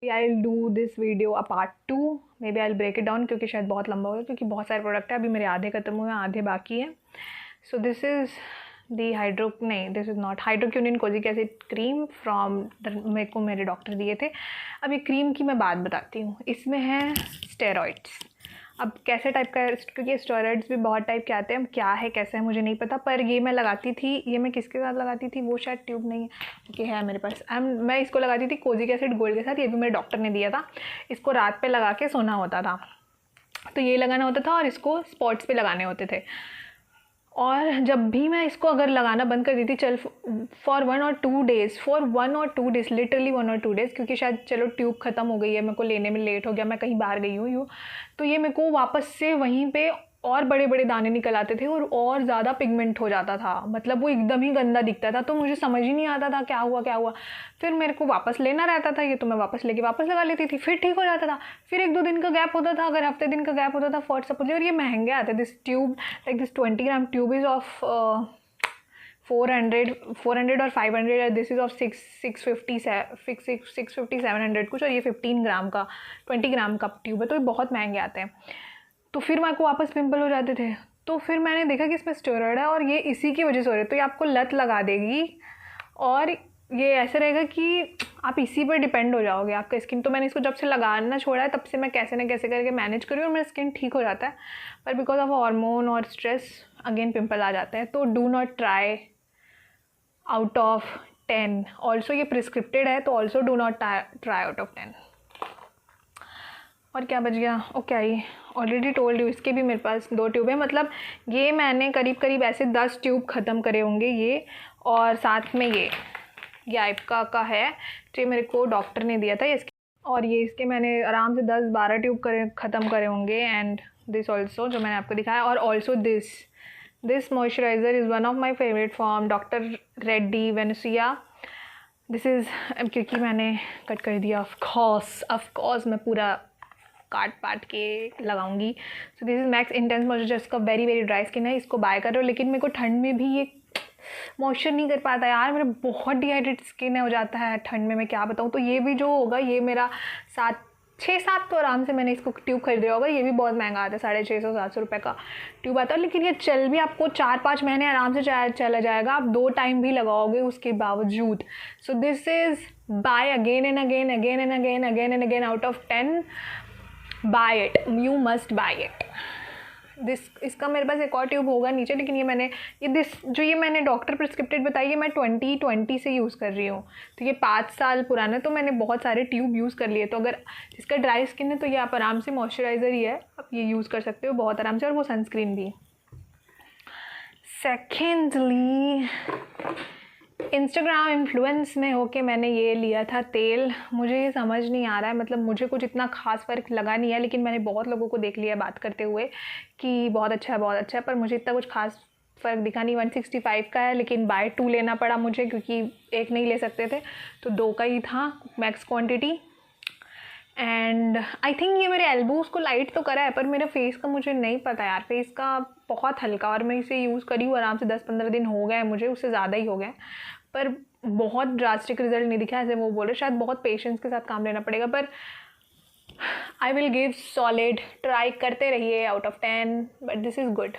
I will do this video a part 2, maybe I will break it down क्योंकि शायद बहुत लंबा होगा, क्योंकि बहुत सारे प्रोडक्ट है। अभी मेरे आधे खत्म हुए हैं, आधे बाकी हैं। सो this is the this is not hydroquinone kojic acid cream from, मेरे को मेरे डॉक्टर दिए थे। अब ये क्रीम की मैं बात बताती हूँ। इसमें है स्टेरॉइड्स। अब कैसे टाइप का है, क्योंकि स्टेरॉइड्स भी बहुत टाइप के आते हैं। क्या है कैसे है मुझे नहीं पता, पर ये मैं लगाती थी। ये मैं किसके साथ लगाती थी, वो शायद ट्यूब नहीं है, ओके है मेरे पास। मैं इसको लगाती थी कोजिक एसिड गोल्ड के साथ। ये भी मेरे डॉक्टर ने दिया था। इसको रात पे लगा के सोना होता था, तो ये लगाना होता था, और इसको स्पॉट्स पे लगाने होते थे। और जब भी मैं इसको अगर लगाना बंद कर दी थी, चल फॉर 1 और 2 डेज़, लिटरली 1 और 2 डेज़, क्योंकि शायद चलो ट्यूब ख़त्म हो गई है, मेरे को लेने में लेट हो गया, मैं कहीं बाहर गई हूँ तो ये मेरे को वापस से वहीं पे और बड़े बड़े दाने निकल आते थे, और ज़्यादा पिगमेंट हो जाता था। मतलब वो एकदम ही गंदा दिखता था, तो मुझे समझ ही नहीं आता था क्या हुआ। फिर मेरे को वापस लेना रहता था ये, तो मैं वापस लेके वापस लगा लेती थी, फिर ठीक हो जाता था। फिर 1-2 दिन का गैप होता था, अगर हफ्ते दिन का गैप होता था फॉर सपोज। और ये महंगे आते, this tube like this 20 gram tube is of 400 और 500, दिस इज़ ऑफ 650 700 कुछ, और ये 15 ग्राम का 20 ग्राम का ट्यूब है, तो ये बहुत महंगे आते हैं। तो फिर मेरे को वापस पिंपल हो जाते थे। तो फिर मैंने देखा कि इसमें स्टेरॉइड है, और ये इसी की वजह से हो रही है। तो ये आपको लत लगा देगी, और ये ऐसे रहेगा कि आप इसी पर डिपेंड हो जाओगे, आपका स्किन। तो मैंने इसको जब से लगाना छोड़ा है, तब से मैं कैसे ना कैसे करके मैनेज करी, और मेरा स्किन ठीक हो जाता है। पर बिकॉज ऑफ हार्मोन और स्ट्रेस अगेन पिंपल आ जाते हैं। तो do not try out of 10। Also ये प्रिस्क्रिप्टेड है, तो also do not try out of 10। और क्या बच गया, okay I already told you. इसके भी मेरे पास 2 ट्यूब है, मतलब ये मैंने करीब ऐसे 10 ट्यूब ख़त्म करे होंगे ये। और साथ में ये आइपका का है, जो मेरे को डॉक्टर ने दिया था इसके। और ये इसके मैंने आराम से 10-12 ट्यूब ख़त्म करे होंगे। एंड दिस ऑल्सो, जो मैंने आपको दिखाया। और also this moisturiser is one of my favourite from doctor Reddy Venezia. This is, क्योंकि मैंने कट कर दिया, ऑफकोर्स मैं पूरा काट पाट के लगाऊंगी। सो this is max intense moisture. इसका वेरी ड्राई स्किन है, इसको बाय कर रहे हो। लेकिन मेरे को ठंड में भी ये मॉइस्चर नहीं कर पाता यार, मेरा बहुत डिहाइड्रेट स्किन हो जाता है ठंड में, मैं क्या बताऊँ। तो ये भी जो होगा, ये मेरा 6-7 तो आराम से मैंने इसको ट्यूब खरीदा होगा। ये भी बहुत महंगा आता है, 650-700 रुपये का ट्यूब आता है। लेकिन ये चल भी आपको 4-5 महीने आराम से चला जाएगा, आप 2 टाइम भी लगाओगे उसके बावजूद। So this is buy again and again out of 10। Buy it, you must buy it. इसका मेरे पास एक और ट्यूब होगा नीचे, लेकिन ये मैंने डॉक्टर प्रिस्क्रिप्टेड बताई है, मैं 2020 से यूज़ कर रही हूँ। तो ये 5 साल पुराना, तो मैंने बहुत सारे ट्यूब यूज़ कर लिए। तो अगर जिसका ड्राई स्किन है, तो ये आप आराम से मॉइस्चराइज़र ही है, आप ये यूज़ कर सकते हो बहुत आराम से, और वो सनस्क्रीन भी। सेकेंडली, इंस्टाग्राम इन्फ्लुएंस में होके मैंने ये लिया था तेल। मुझे ये समझ नहीं आ रहा है, मतलब मुझे कुछ इतना खास फ़र्क लगा नहीं है, लेकिन मैंने बहुत लोगों को देख लिया बात करते हुए कि बहुत अच्छा है, पर मुझे इतना कुछ खास फ़र्क दिखा नहीं। 165 का है, लेकिन बाय 2 लेना पड़ा मुझे, क्योंकि एक नहीं ले सकते थे, तो 2 का ही था max quantity. And I think ये मेरे एल्बोज़ को लाइट तो करा है, पर मेरे फेस का मुझे नहीं पता यार। फेस का बहुत हल्का, और मैं इसे यूज़ करी हूँ आराम से 10-15 दिन हो गए मुझे, उससे ज़्यादा ही हो गए, पर बहुत ड्रास्टिक रिजल्ट नहीं दिखा ऐसे वो बोले। शायद बहुत पेशेंस के साथ काम लेना पड़ेगा, पर I will give solid, try करते रहिए, out of 10, but this is good.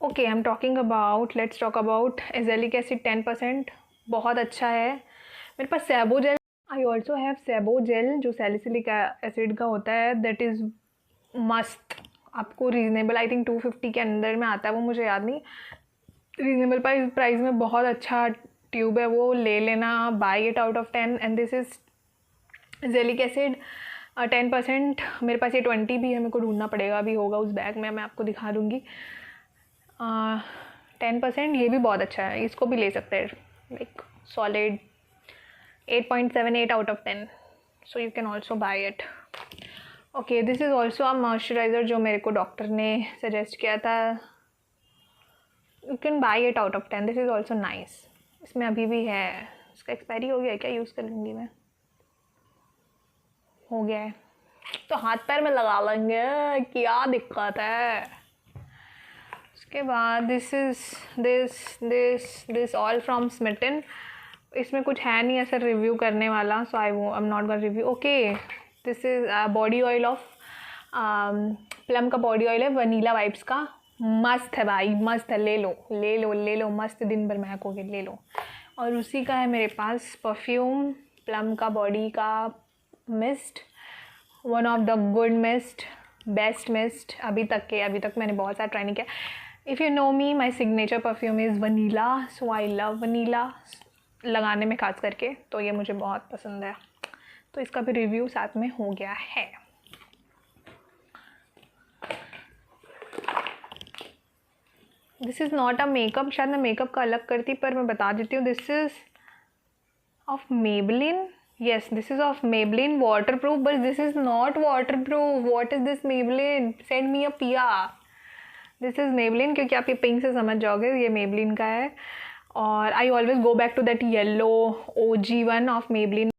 Okay I am talking about, let's talk about azelaic acid 10%, बहुत अच्छा है। मेरे पास सैबो जेल, आई ऑल्सो हैव सैबो जेल, जो सैलिसिलिक एसिड का होता है, दैट इज़ मस्त। आपको रीज़नेबल, आई थिंक 250 के अंदर में आता है, वो मुझे याद नहीं, रीज़नेबल प्राइस में बहुत अच्छा ट्यूब है, वो ले लेना, by it out of 10। And this is azelaic acid 10%। मेरे पास ये 20 भी है, मेरे को ढूंढना पड़ेगा, अभी होगा उस बैग में, मैं आपको दिखा दूँगी। 10%, ये भी बहुत अच्छा है, इसको भी ले सकते हैं, like solid 8.78 out of 10। So you can also by it. Okay, this is also a moisturiser, जो मेरे को डॉक्टर ने सजेस्ट किया था। You can buy it out of 10, this is also nice. इसमें अभी भी है, इसका एक्सपायरी हो गया है क्या, यूज़ कर लूँगी मैं, हो गया है तो हाथ पैर में लगा लेंगे, क्या दिक्कत है। उसके बाद दिस ऑल फ्रॉम स्मिटन। इसमें कुछ है नहीं ऐसा रिव्यू करने वाला, so I am not gonna review. Okay, this is body oil of plum का बॉडी ऑयल है, वनीला वाइब्स का। मस्त है भाई, मस्त है, ले लो ले लो ले लो, मस्त दिन भर महकोगे, ले लो। और उसी का है मेरे पास परफ्यूम, प्लम का बॉडी का mist, one of the good mist, best mist अभी तक मैंने बहुत सारा ट्राई नहीं किया। If you know me, my signature perfume is vanilla, so I love vanilla लगाने में खास करके, तो ये मुझे बहुत पसंद है, तो इसका भी रिव्यू साथ में हो गया है। This is not a makeup, शायद मैं मेकअप का अलग करती, पर मैं बता देती हूँ। This is of Maybelline, yes, this is of Maybelline, waterproof, but this is not waterproof. What is this Maybelline? Send me a PR. This is Maybelline, क्योंकि आप ये पिंक से समझ जाओगे, ये Maybelline का है। और I always go back to that yellow OG1 of Maybelline।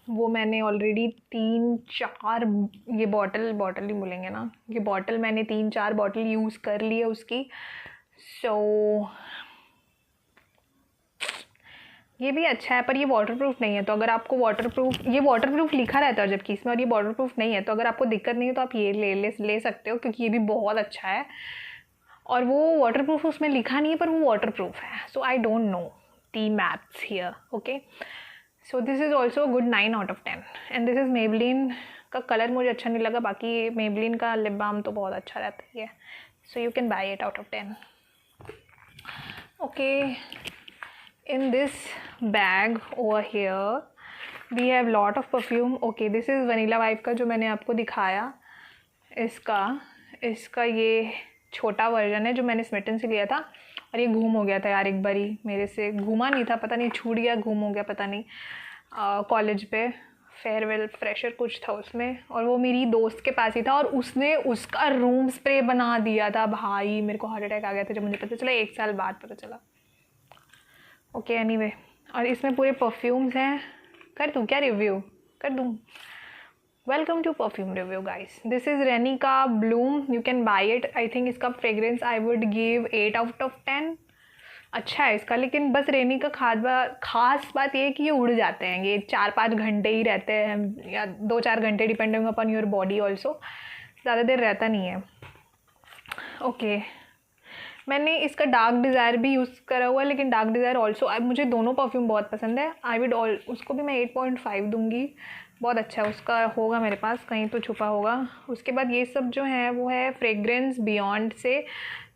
वो मैंने ऑलरेडी 3-4 ये बॉटल ही बोलेंगे ना, ये बॉटल मैंने 3-4 बॉटल यूज़ कर ली है उसकी। सो ये भी अच्छा है, पर ये वाटरप्रूफ नहीं है, तो अगर आपको ये वाटरप्रूफ लिखा रहता है जबकि इसमें, और ये वाटरप्रूफ नहीं है, तो अगर आपको दिक्कत नहीं है तो आप ये ले सकते हो, क्योंकि ये भी बहुत अच्छा है। और वो वाटरप्रूफ उसमें लिखा नहीं है, पर वो वाटरप्रूफ है। So I don't know the maths here. Okay, so this is also good 9 out of 10। And this is Maybelline का कलर मुझे अच्छा नहीं लगा, बाकी Maybelline का लिप बाम तो बहुत अच्छा रहता है, so you can buy it out of 10। Okay, in this bag over here we have lot of perfume। okay, this is vanilla vibe का जो मैंने आपको दिखाया, इसका ये छोटा वर्जन है जो मैंने स्मिटन से लिया था, और ये घूम हो गया था यार, एक बारी मेरे से घूमा नहीं था, पता नहीं छूट गया, घूम हो गया, पता नहीं। कॉलेज पे फेयरवेल फ्रेशर कुछ था उसमें, और वो मेरी दोस्त के पास ही था, और उसने उसका रूम स्प्रे बना दिया था भाई। मेरे को हार्ट अटैक आ गया था जब मुझे पता चला, 1 साल बाद पता चला। ओके, एनीवे, और इसमें पूरे परफ्यूम्स हैं। कर दूँ क्या रिव्यू? कर दूँ। Welcome to perfume review guys. This is Renee का bloom, you can buy it. I think इसका fragrance I would give 8 out of 10। अच्छा है इसका, लेकिन बस रेनी का खास बात ये है कि ये उड़ जाते हैं, ये 4-5 घंटे ही रहते हैं, या 2-4 घंटे, depending upon your body also, ज़्यादा देर रहता नहीं है। ओके, मैंने इसका डार्क डिज़ायर भी यूज़ करा हुआ है, लेकिन डार्क डिज़ायर ऑल्सो, मुझे दोनों परफ्यूम बहुत पसंद है। आई विड उसको भी मैं 8.5 दूंगी, बहुत अच्छा है। उसका होगा मेरे पास कहीं तो छुपा होगा। उसके बाद ये सब जो है वो है फ्रेग्रेंस बियॉन्ड से।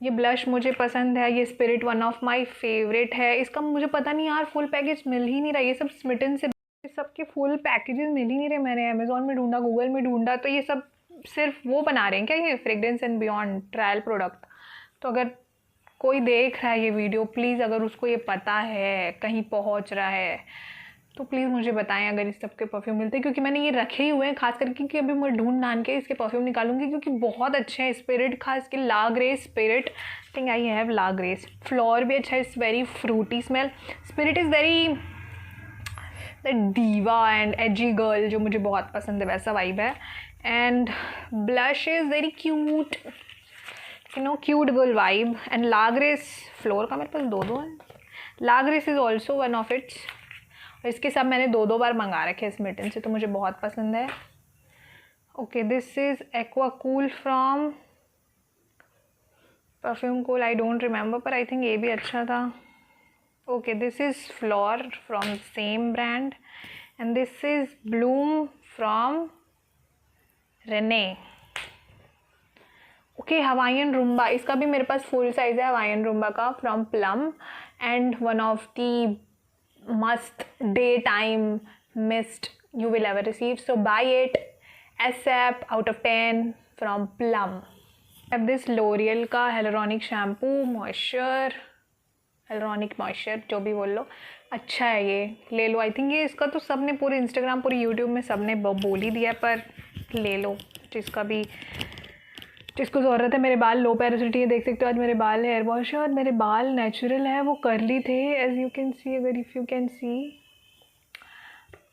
ये ब्लश मुझे पसंद है, ये spirit one of my favourite है। इसका मुझे पता नहीं यार, फुल पैकेज मिल ही नहीं रहा। ये सब स्मिटन से सबके फुल पैकेजेस मिल ही नहीं रहे। मैंने अमेज़ॉन में ढूंढा, गूगल में ढूंढा, तो ये सब सिर्फ वो बना रहे हैं क्या, ये fragrance and beyond trial product. तो अगर कोई देख रहा है ये वीडियो, प्लीज़ अगर उसको ये पता है, कहीं पहुंच रहा है, तो प्लीज़ मुझे बताएं अगर इस सब के परफ्यूम मिलते हैं, क्योंकि मैंने ये रखे ही हुए हैं खास करके, क्योंकि अभी मैं ढूंढ ढांड के इसके परफ्यूम निकालूंगी, क्योंकि बहुत अच्छे हैं। स्पिरिट खास के La Grace spirit, think I have La Grace. Flor भी अच्छा है, it's very fruity smell. Spirit is very the diva and edgy girl, जो मुझे बहुत पसंद है, वैसा वाइब है। And blush is very cute, you know, cute girl vibe. And La Grace, Flor का मेरे पास 2 है। La Grace is also one of its. इसके सब मैंने 2 बार मंगा रखे हैं स्मिटन से, तो मुझे बहुत पसंद है। Okay, this is aqua cool from perfume cool, I don't remember, पर आई थिंक ये भी अच्छा था। Okay, this is floor from same brand, and this is bloom from Rene. Okay, Hawaiian rumba, इसका भी मेरे पास फुल साइज़ है हवाईयन रूम्बा का, from Plum, and one of the must daytime mist you will ever receive, so buy it, ASAP out of 10 from Plum। अब this L'Oreal का hyaluronic shampoo moisture, hyaluronic moisture जो भी बोल लो, अच्छा है, ये ले लो। आई थिंक ये इसका तो सब ने पूरे इंस्टाग्राम पूरे यूट्यूब में सब ने बोल ही दिया, पर ले लो जिसको ज़रूरत है। मेरे बाल लो पैरासिटी है, देख सकते हो आज मेरे बाल हेयर वॉश है, और मेरे बाल नेचुरल है, वो कर्ली थे एज यू कैन सी, अगर if you can see,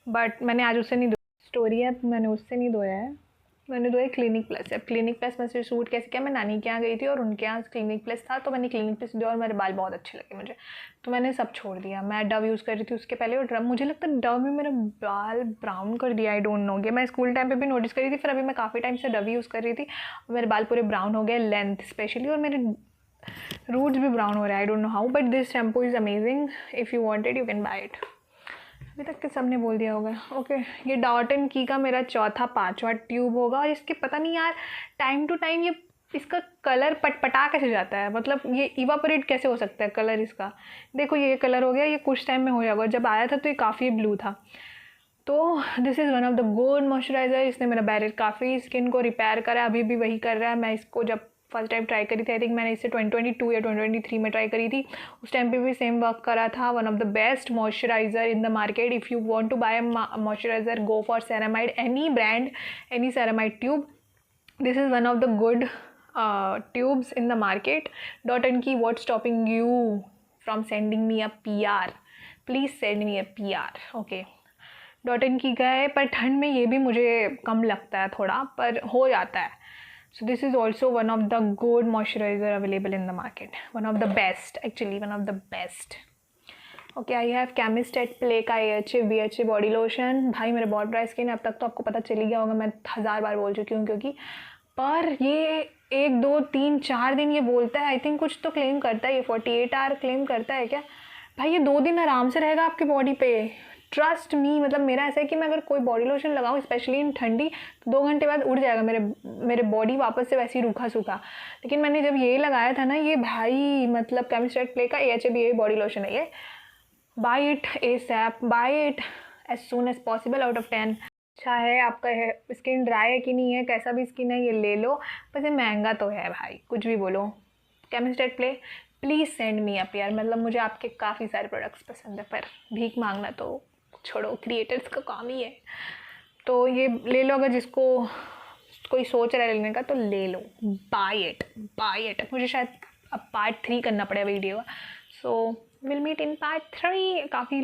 but मैंने आज उससे नहीं धोया, स्टोरी है, मैंने उससे नहीं धोया है। मैंने दो क्लिनिक प्लस है। क्लिनिक प्लस में से सूट कैसे किया, मैं नानी के यहाँ गई थी और उनके यहाँ क्लिनिक प्लस था, तो मैंने क्लिनिक प्लस दिया और मेरे बाल बहुत अच्छे लगे मुझे, तो मैंने सब छोड़ दिया। मैं डव यूज़ कर रही थी उसके पहले, और डव मुझे लगता है डव में मेरे बाल ब्राउन कर दिया, आई डोंट नो। ये मैं स्कूल टाइम पे भी नोटिस करी थी, फिर अभी मैं काफ़ी टाइम से डव यूज़ कर रही थी और मेरे बाल पूरे ब्राउन हो गए, लेंथ स्पेशली, और मेरे रूट्स भी ब्राउन हो रहे हैं। आई don't know how, but this shampoo is amazing. If you want it you can buy it. अभी तक के सबने बोल दिया होगा। ओके, ये डॉट एंड की का मेरा चौथा पांचवा ट्यूब होगा, और इसके पता नहीं यार टाइम टू टाइम ये इसका कलर पटपटा कैसे जाता है, मतलब ये इवापोरेट कैसे हो सकता है कलर इसका। देखो ये कलर हो गया, ये कुछ टाइम में हो जाएगा, जब आया था तो ये काफ़ी ब्लू था। तो this is one of the good moisturiser. इसने मेरा बैरियर काफ़ी स्किन को रिपेयर करा, अभी भी वही कर रहा है। मैं इसको जब फर्स्ट टाइम ट्राई करी थी, आई थिंक मैंने इसे 2022 या 2023 में ट्राई करी थी, उस टाइम पे भी सेम वर्क करा था। One of the best moisturiser in the market. If you want to buy moisturiser go for ceramide, any brand, any ceramide tube. This is one of the good tubes in the market. Dot and Key, what's stopping you from sending me a PR? Please send me a PR. Okay. Dot and Key का है, पर ठंड में ये भी मुझे कम लगता है थोड़ा, पर हो जाता है. So this is also one of the good moisturizer available in the market. One of the best, actually one of the best. Okay, I have chemist at play का AHA BHA बॉडी लोशन. भाई मेरे बहुत dry skin है, अब तक तो आपको पता चल ही गया होगा, मैं 1000 बार बोल चुकी हूँ, क्योंकि पर ये 1 2 3 4 दिन ये बोलता है, आई थिंक कुछ तो क्लेम करता है, ये 48 आवर क्लेम करता है क्या भाई. ये 2 दिन आराम से रहेगा आपकी बॉडी पे, ट्रस्ट मी. मतलब मेरा ऐसा है कि मैं अगर कोई बॉडी लोशन लगाऊँ स्पेशली इन ठंडी, 2 घंटे बाद उड़ जाएगा मेरे बॉडी वापस से वैसे ही रूखा सूखा. लेकिन मैंने जब ये लगाया था ना, ये भाई मतलब केमिस्ट एट प्ले का AHA BHA बॉडी लोशन है ये. buy it ASAP, buy it as soon as possible out of 10. अच्छा है, आपका स्किन ड्राई है कि नहीं है, कैसा भी स्किन है, ये ले लो. बस ये महंगा तो है भाई, कुछ भी बोलो. Chemist at play, please send me up यार. मतलब मुझे आपके काफ़ी सारे प्रोडक्ट्स पसंद है, पर भीख मांगना तो छोड़ो, क्रिएटर्स का काम ही है. तो ये ले लो, अगर जिसको कोई सोच रहा है लेने का तो ले लो. Bye it. मुझे शायद अब पार्ट 3 करना पड़ेगा वीडियो का. So will meet in part 3. काफ़ी